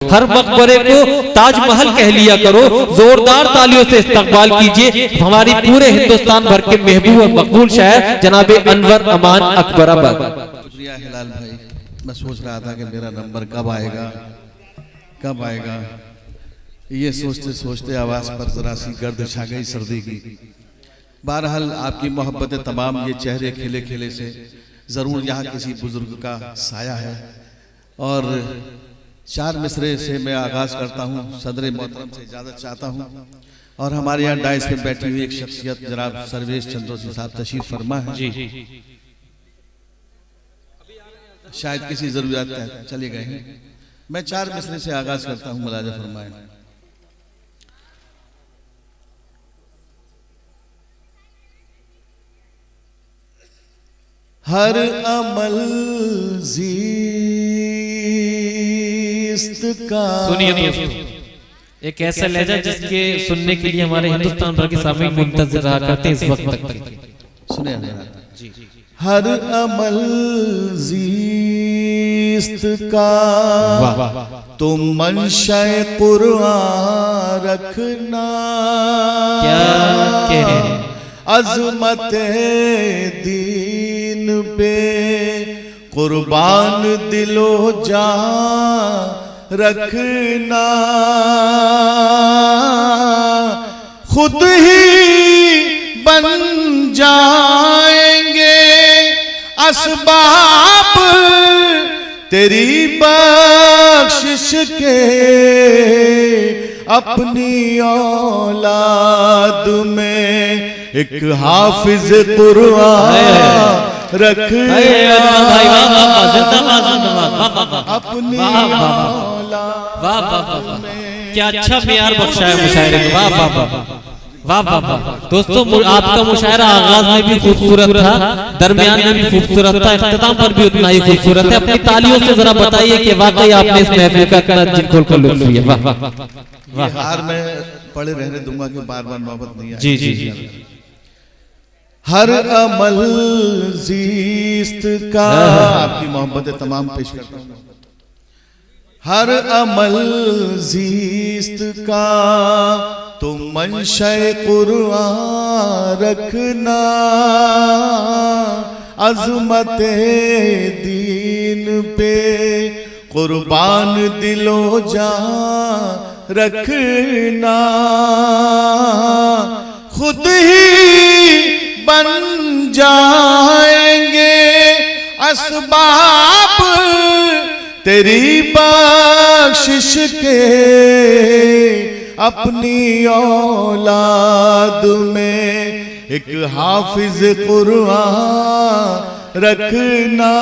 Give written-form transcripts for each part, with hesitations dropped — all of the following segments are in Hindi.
हर मकबरे को ताजमहल कह लिया करो। जोरदार तालियों से इस्तकबाल कीजिए हमारी पूरे हिंदुस्तान भर के महबूब और मकबूल शायर जनाबे अनवर अमान अकबराबाद। शुक्रिया हिलाल भाई। मैं सोच रहा था कि मेरा नंबर कब आएगा। ये सोचते सोचते आवाज पर जरा सी गर्द छा गई सर्दी की। बहरहाल आपकी मोहब्बत तमाम ये चेहरे खिले खिले से जरूर यहाँ किसी बुजुर्ग का साया है। और 4 मिसरे से मैं आगाज करता हूँ। सदर मोहतरम से इजाजत चाहता हूँ। और हमारे यहाँ डाइस पे बैठी हुई एक शख्सियत जनाब सर्वेश चंद्रोसी साहब तशरीफ फरमा है। शायद किसी जरूरत है चले गए हैं। मैं 4 मिसरे से आगाज करता हूँ। मुलाजा फरमाए। हर अमल जीस्त का। सुनिए दोस्तों, एक ऐसा लहजा जिसके सुनने के लिए हमारे हिंदुस्तान भर के सामने मुंतज़िर रहा करते हैं इस वक्त तक। सुने हर अमल जीस्त का तुम मंशा कुरान रखना। क्या कह रहे हैं? अज़मत दीन पे कुर्बान दिलो जान रखना। खुद ही बन जाएंगे असबाब तेरी बख्शिश के। अपनी औलाद में एक हाफिज कुरान रखना। अपनी औलाद में। क्या अच्छा प्यार बख्शा है मुशायरे को। वाह वाह वाह वाह वाह। दोस्तों आपका मुशायरा आगाज में भी खूबसूरत था, दरमियान में भी खूबसूरत था, इख्तिताम पर भी उतना ही खूबसूरत है। अपनी तालियों से जरा बताइए कि वाकई आपने इस महफिल का कितना दिल खोल कर लुत्फ लिया। वाह वाह। हार में पड़े रहने दूंगा कि बार बार नौबत नहीं आए। जी। हर अमल जीस्त का आपकी मोहब्बत तमाम पेश करता हूं। हर अमल जीस्त का तुम मंशा कुरान रखना। अज़मत दीन पे कुर्बान दिलो जान रखना। खुद ही बन जाएंगे असबाब तेरी बख्शिश के। अपनी औलाद में एक हाफिज कुरान रखना।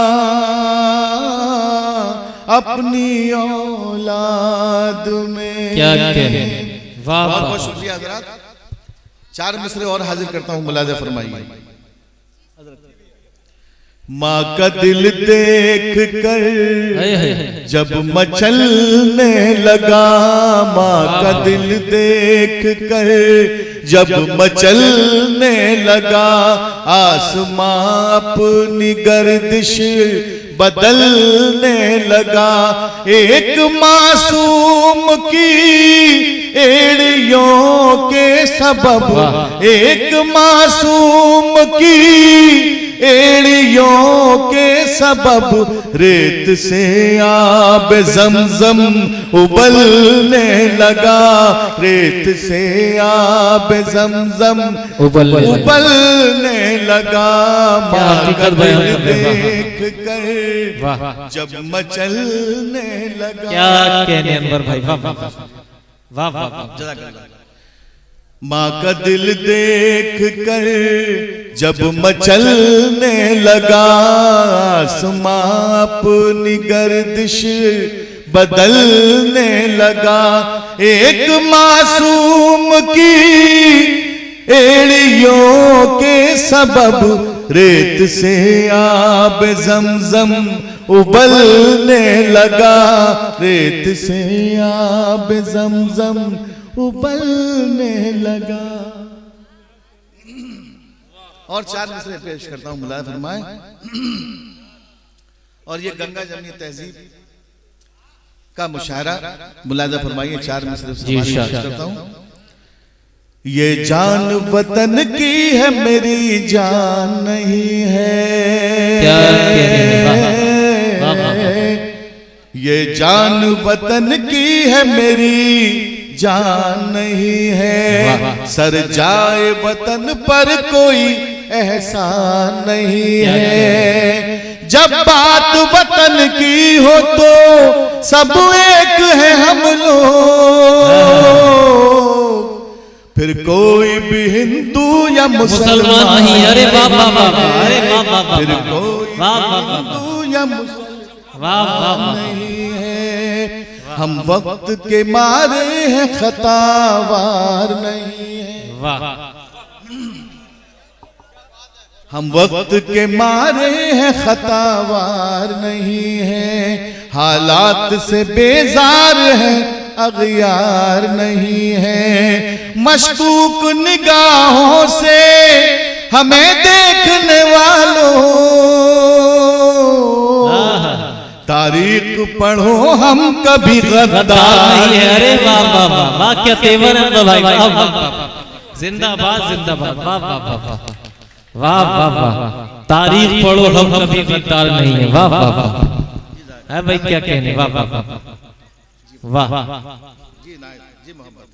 अपनी औलाद में। क्या कहें। वाह बहुत बहुत शुक्रिया हज़रात। 4 मिसरे और हाजिर करता हूँ। मुलाजा फरमाइए। माँ का दिल देख कर जब मचलने लगा। माँ का दिल देख कर जब मचलने लगा। आसमां अपनी गर्दिश बदलने लगा। एक मासूम की एड़ियों के सबब। एक मासूम की एड़ियों के सबब रेत से आब ज़मज़म उबलने लगा। रेत से आब ज़मज़म उबलने लगा। माँ का दिल देख कर जब मचलने लगा। क्या कहने अनवर भाई। वाह वाह वाह वाह। माँ का दिल देख कर जब मचलने लगा। आसमां अपनी गर्दिश बदलने लगा। एक मासूम की एड़ियों के सबब रेत से आब ज़मज़म उबलने लगा। रेत से आब ज़मज़म उबलने लगा। और 4 मिसरे पेश करता हूं। मुलाज़ फरमाए। और ये गंगा जमनी तहजीब का मुशायरा मुलाजा फरमाइए। 4 मिसरे से जी, करता हूँ। ये जान वतन की है मेरी जान नहीं है, क्या ये जान वतन की है मेरी जान नहीं है, सर जाए वतन पर कोई एहसान नहीं है। जब बात वतन की हो तो सब एक है हम लोग, फिर कोई भी हिंदू या मुसलमान नहीं। अरे वाह वाह वाह, अरे वाह वाह वाह, फिर कोई वाह वाह हिंदू या वाह वाह वाह, नहीं है। हम वक्त के मारे हैं खतावार नहीं है, वाह। हम वक्त के मारे हैं खतावार नहीं है, हालात से बेजार है अगयार नहीं है। मशकूक निगाहों से हमें देखने वालों, तारीख पढ़ो हम कभी गद्दार नहीं है। अरे वाह वाह वाह वाह, क्या तेवर है भाई, वाह वाह वाह, जिंदाबाद जिंदाबाद, वाह वाह वाह वाह वाह वाह, तारीख पढ़ो हम कभी गद्दार नहीं है, वाह वाह वाह। है भाई क्या कहने, वाह वाह वाह वाह। जी मोहम्मद,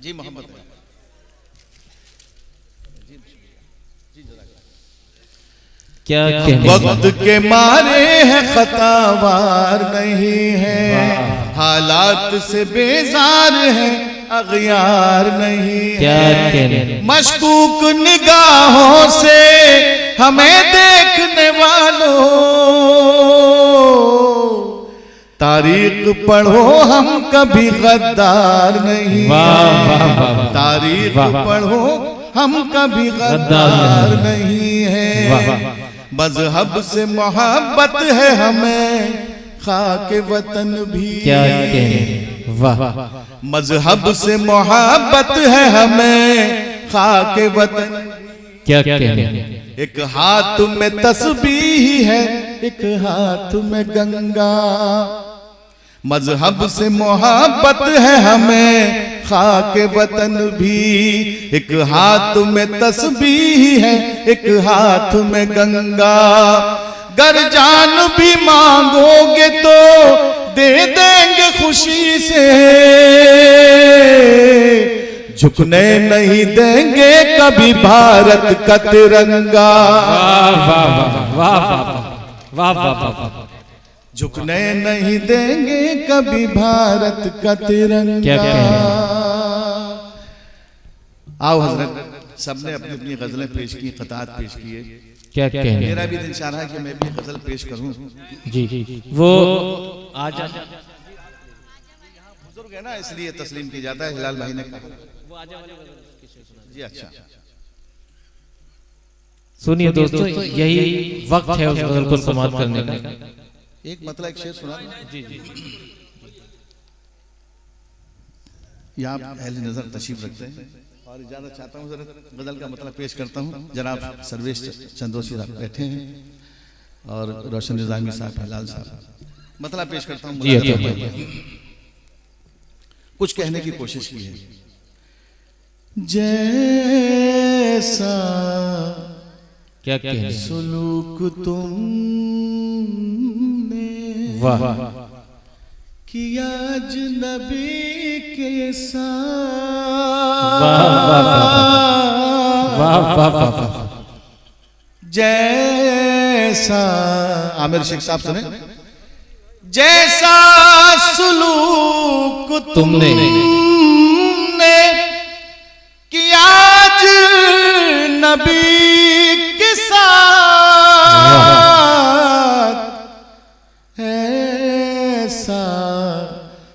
जी मोहम्मद, क्या कहने, वक्त के मारे हैं खतावार नहीं है, हालात से बेजार है अगयार नहीं क्या है। कहने, मशकूक निगाहों से हमें देखने वालों, तारीख पढ़ो हम कभी गद्दार नहीं है, तारीख पढ़ो हम कभी गद्दार नहीं है। मजहब से मोहब्बत है हमें खाके वतन भी, क्या कहने, वाह। मजहब से मोहब्बत है हमें खाके वतन, क्या कहने, एक हाथ में तस्बीह है एक हाथ में गंगा। मजहब से मोहब्बत है हमें खाके वतन भी, एक हाथ में तस्बीह है एक हाथ में गंगा। गर जान भी मांगोगे तो दे देंगे खुशी से, झुकने नहीं देंगे कभी भारत का तिरंगा। वाह वाह वाह वाह वाह वाह, झुकने नहीं देंगे कभी भारत का तिरंगा। आओ हजरत, सबने अपनी अपनी गजलें पेश की, खतात पेश किए। क्या कहने, मेरा भी दिल चाह रहा है कि मैं भी गजल पेश करूं। जी वो आज बुजुर्ग है ना, इसलिए तस्लीम की जाता है। हिलाल भाई ने कहा जी, अच्छा सुनिए दोस्तों, यही वक्त है उस गजल को समाप्त करने का। एक मतलब एक शेर सुना जी जी। यहाँ अहले नजर तशरीफ रखते हैं और इजाजत चाहता हूँ, जरा गजल का मतलब पेश करता हूँ। जनाब सर्वेश चंदोशी साहब बैठे हैं और रोशन निजामी साहब, हिलाल साहब, मतलब पेश करता हूँ। कुछ कहने की कोशिश की है। जैसा क्या कहने, सुलूक तुमने वाह किया अजनबी के वाह वाह वाह वाह वाह, जैसा आमिर शेख साहब सुने, जैसा सुलूक तुमने किया अजनबी के साथ, ऐसा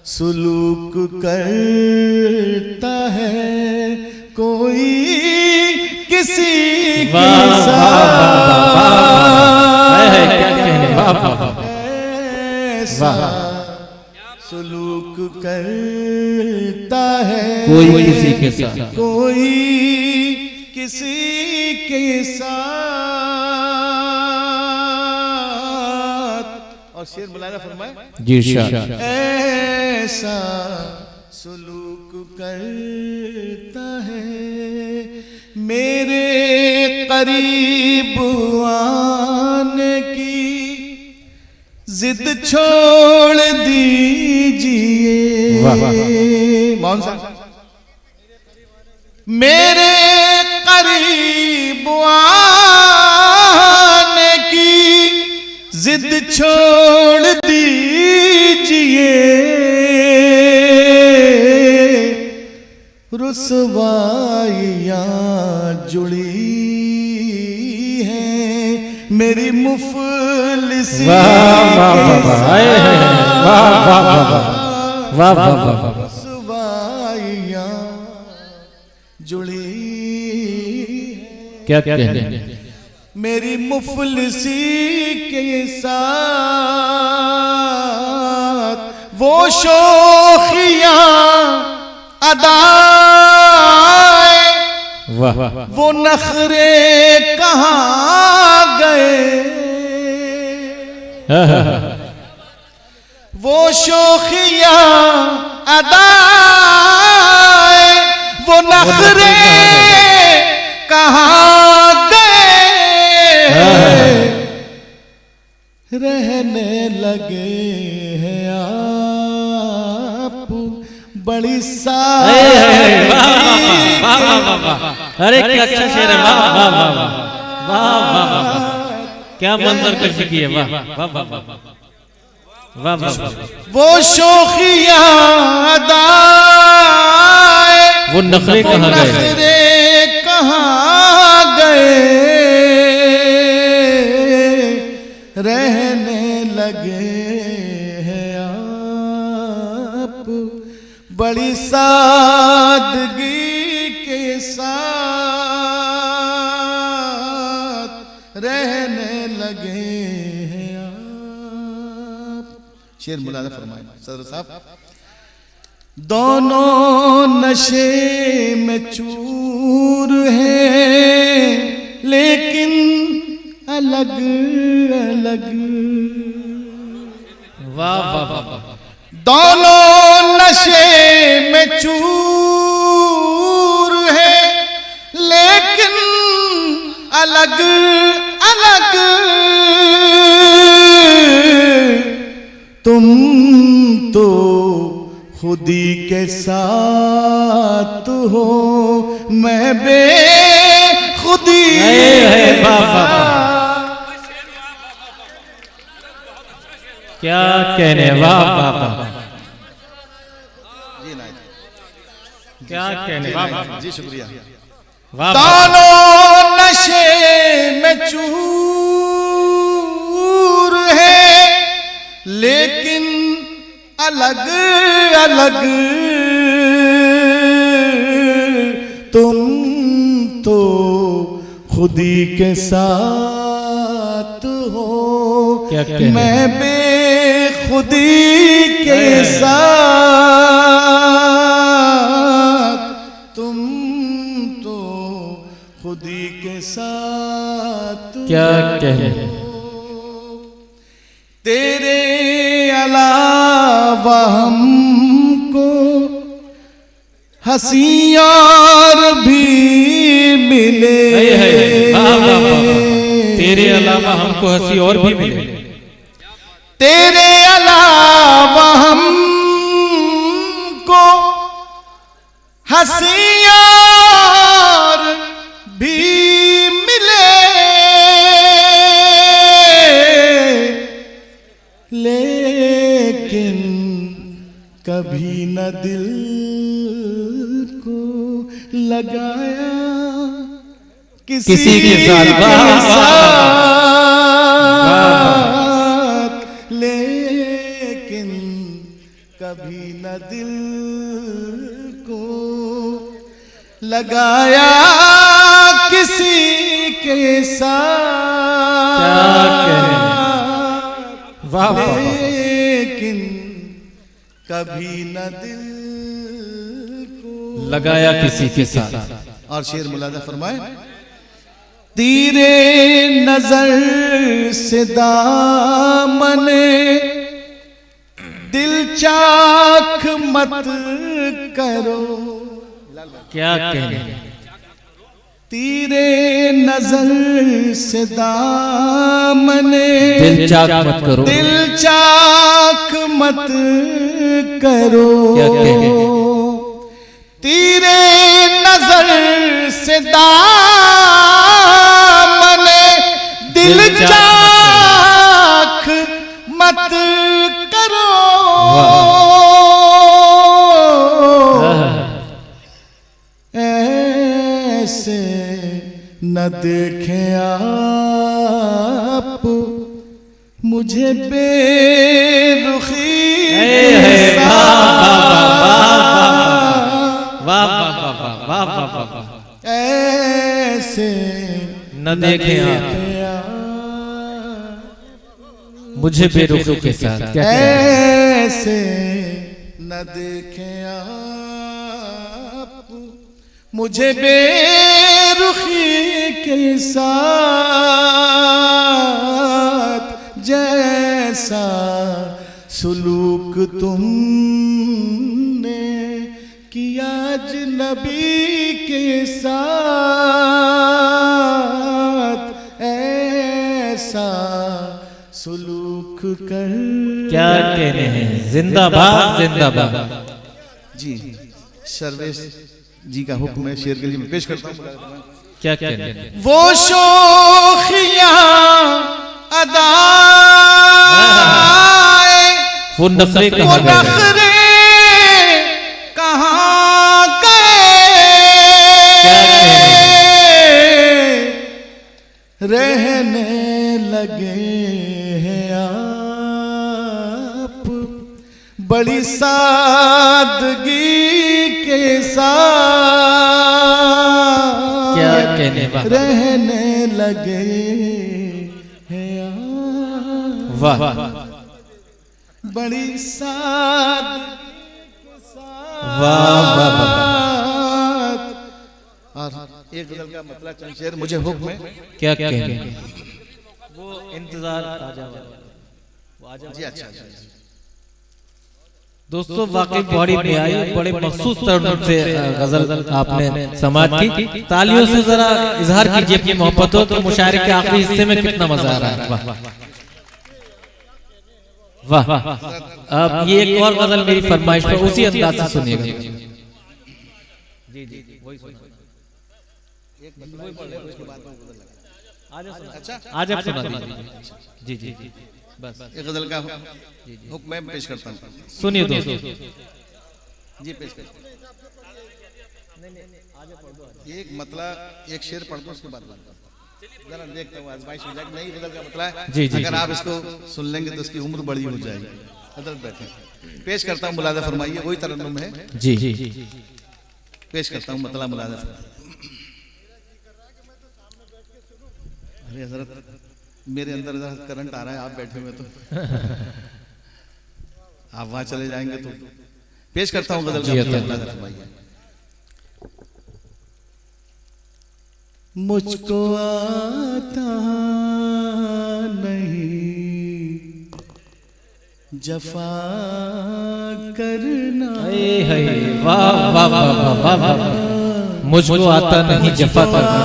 सुलूक करता है कोई किसी के साथ, ऐसा सुलूक करता है कोई किसी के साथ, कोई किसी के साथ। और शेर मुलायना फरमाए जी इरशाद। ऐसा सुलूक करता है मेरे करीब आने की, जिद छोड़ दीजिए। मौन साहब, मेरे करीब आने की जिद छोड़ दीजिए, रुसवाइयाँ जुड़ी हैं मेरी मुफलिसी के साथ, रुसवाइयाँ जुड़ी क्या कहने मेरी मुफलिसी के साथ, वो शोखियाँ अदाए, वाह वो नखरे कहाँ गए, वो शोखियाँ अदाए, वो नखरे कहाँ गए, रहने लगे हैं आप बड़ी सादगी। अरे क्या अच्छा शेर है, वाह वाह वाह वाह वाह वाह, क्या मंजर कशी की है, वाह वाह वाह वाह वाह। वो शोखियाँ अदाए, वो नखरे कहाँ गए, कहाँ गए, रहने लगे हैं आप बड़ी सादगी के साथ, रहने लगे हैं आप। शेर मुलाज़ा फरमाए सदर साहब, दोनों नशे में चूर हैं लेकिन अलग अलग, वाह वाह वाह। दोनों नशे में चूर हैं लेकिन अलग अलग, तुम तो खुदी के साथ हो, मैं बेखुदी के साथ। क्या कहने, वाह वाह वाह, क्या कहने, वाह जी शुक्रिया। वाह। दोनों नशे में चूर है लेकिन अलग अलग, तुम तो खुदी के साथ हो, मैं बेखुदी के साथ, तुम तो खुदी के साथ। क्या कहने, तेरे अलावा हमको हंसी और भी मिले, तेरे अलावा हमको हंसी और भी मिले, तेरे अलावा हमको हंसी और भी मिले, लेकिन कभी न दिल को लगाया किसी के साथ, लेकिन कभी न दिल को लगाया किसी के साथ, लेकिन कभी न दिल को लगाया किसी के साथ। और शेर मुलाज़ा फरमाए, तीरे नजर से दामने दिल चाक मत करो। क्या कहने, तीरे नजर से दामने दिल चाक मत करो, दिल चाक मत करो। क्या कहने, तीरे नजर से दामने दिल चाक मत करो। ऐसे न देखें आप मुझे बेरुखी के साथ। ऐसे न देखें आप मुझे बेरुखी के साथ। क्या कहने, ऐसे न देखें आप मुझे बेरुखी के साथ। जैसा सुलूक तुमने किया अजनबी के साथ, ऐसा सुलूक कर। क्या कहने हैं, जिंदाबाद जिंदाबाद। जी सर्वेश जी का हुक्म है, शेर के लिए मैं पेश करता हूँ। क्या कहने, वो शोखियां अदाए वो नखरे वो कहाँ गए, नखरे कहाँ गए। रहने लगे हैं आप बड़ी सादगी के साथ। क्या कहने, रहने लगे हैं आप वाह बड़ी सादगी के साथ। वाह वाह वाह। और एक गजल का मतलब चंद शेर मुझे हुक्म है। क्या कहने, वो इंतजार आ जाओ। जी अच्छा अच्छा। दोस्तों वाकई बड़ी न्यायी बड़े मखसूस तरीके से गजल आपने समाज की। तालियों से जरा इजहार कीजिए अपनी मोहब्बतों के। मुशायरे के आखिरी हिस्से में कितना मजा आ रहा है। वाह वाह। अब ये एक और गजल मेरी फरमाइश पर उसी अंदाज से सुनिएगा। जी जी वही आज आप सुना दीजिए। जी जी बस एक गजल का हुक्म मैं पेश करता हूँ। सुनिए दोस्तों। जी पेश कर। एक मतलब एक शेर पढ़ दो उसके बाद जरा देखता हूँ आजमाइश हो जाएगी। नहीं गजल का मतलब है जी जी अगर आप इसको सुन लेंगे तो उसकी उम्र बड़ी हो जाएगी। हजरत बैठे पेश करता हूँ, मुलाजा फरमाइए। वही तरन्नुम है। जी जी पेश करता हूँ मतलब मुलाजा फरमाइए। अरे हजरत मेरे अंदर करंट आ रहा है, आप बैठे हुए तो आप वहां चले जाएंगे तो पेश करता हूँ गजल का मुलाजा फरमाइए। मुझको आता नहीं जफा करना। वाह वाह वाह वाह वाह। मुझको आता नहीं जफा करना,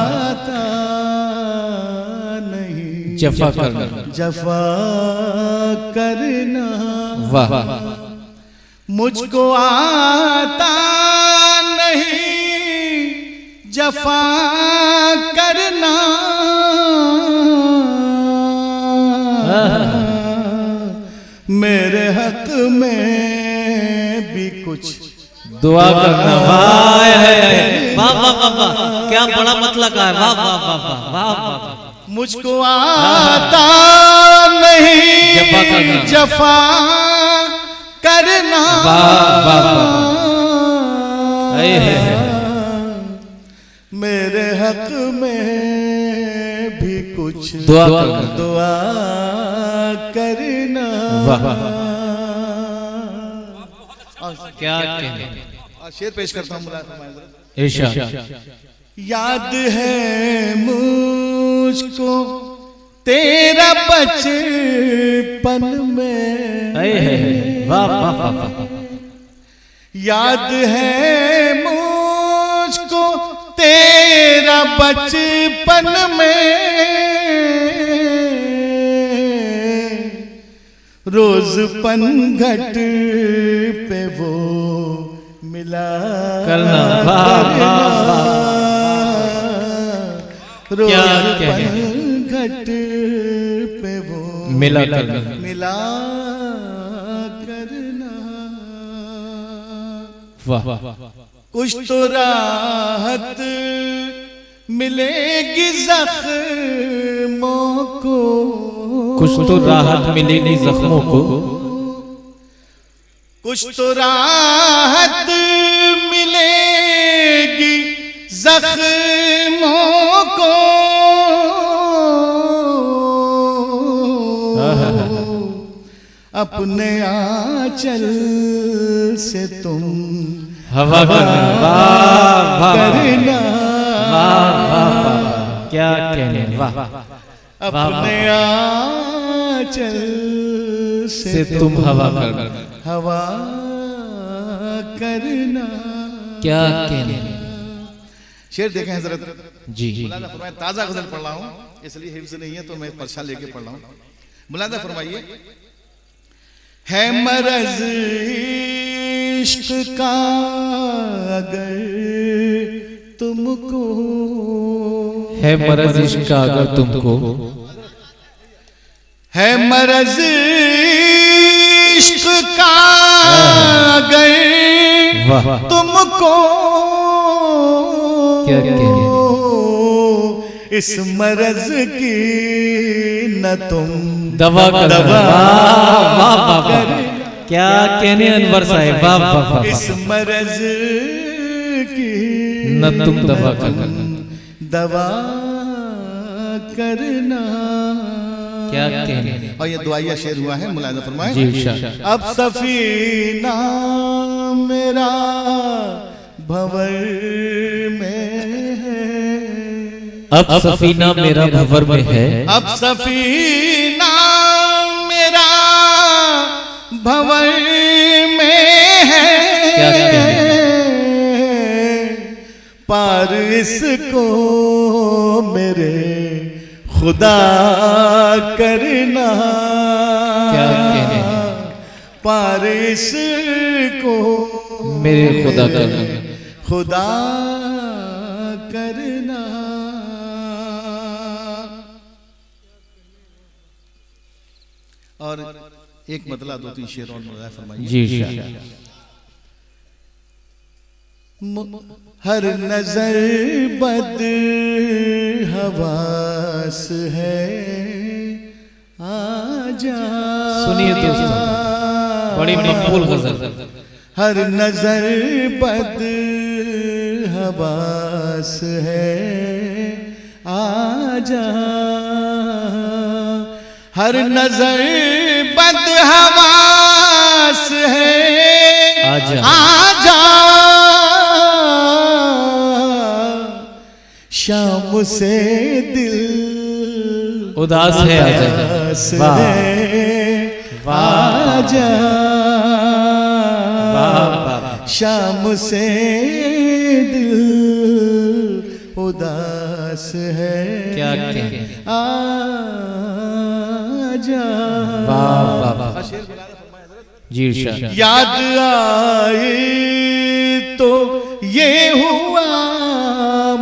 जफा करना, जफा करना। वाह। मुझको आता नहीं जफा करना। मेरे हक में भी कुछ दुआ करना। वाह वाह वाह वाह। क्या बड़ा मतलब का है। वाह वाह वाह वाह वाह। मुझको आता नहीं जफा करना। मेरे हक में भी कुछ दुआ करना। क्या कहने। शेर पेश करता हूँ। इरशाद। याद है मुझको तेरा बचपन में वाह वाह वाह वाह। याद है मुझको तेरा बचपन में रोज पनघट पे वो मिला करना। वाह वाह वाह। रोज क्या पनघट पे वो मिला करना। मिला करना। वाह। कुछ तो राहत मिलेगी जख्मों को, कुछ तो राहत मिलेगी जख्मों को, कुछ तो राहत मिलेगी जख्मों को। अपने आंचल से तुम हवा करना। करना। क्या कहने। वाह। अपने आंचल से तुम हवा करना। हवा करना। क्या कहने। शेर देखें हजरत जी। मुलादा फरमाए, ताजा गजल पढ़ रहा हूँ इसलिए हिफ्ज़ नहीं है तो मैं पर्चा लेके पढ़ रहा हूँ। मुलादा फरमाइए, है मरज़ इश्क का अगर तुमको, है मरज़ इश्क का अगर तुमको, है मरज़ इश्क का अगर वाह तुमको, क्या कहने। इस मरज़ की न तुम दवा कर। दवा वाह वाह वाह। क्या कहने अनवर साहब। वाह वाह वाह। इस मरज़ की न तुम दवा करना। दवा करना। क्या कहने। और ये दुआया शेर हुआ है, मुलाहिज़ा फरमाएं। जी इरशाद। अब सफीना मेरा भंवर में है, अब सफीना मेरा भंवर में है, अब सफीना मेरा भंवर में है। क्या कहने। पार इसको मेरे खुदा करना। क्या कहने। पार इसको मेरे खुदा करना। खुदा करना। और एक मतलब दो तीन शेर और मुलाहिज़ा फरमाइए। जी इरशाद। हर नजर बद हवास है, आजा। सुनिए दोस्तों, बड़ी मकबूल गजल। हर नजर बद हवास है, आजा। हर नजर बद हवास है, आजा। आजा। शाम से दिल उदास है, आजा। वाह आजा। वाह। शाम से दिल उदास है, क्या कहने। आजा। वाह वाह वाह। जी इरशाद। याद आई तो ये हुआ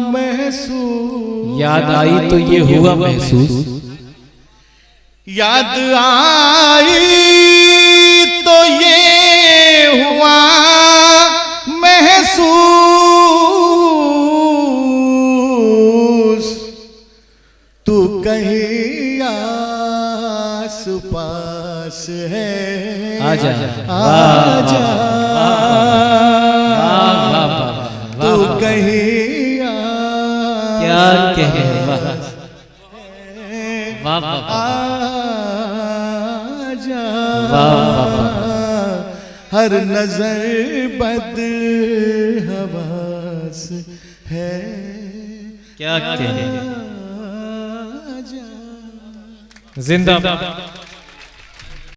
महसूस, याद आई तो ये हुआ महसूस, याद आई तो ये हुआ महसूस। तू कहीं आस पास है, आजा। आजा। तू वाह। कहीं क्या कहने। वाह वाह वाह। आजा। वाह। हर नजर बद हवास है, क्या कहने। आजा। जिंदाबाद।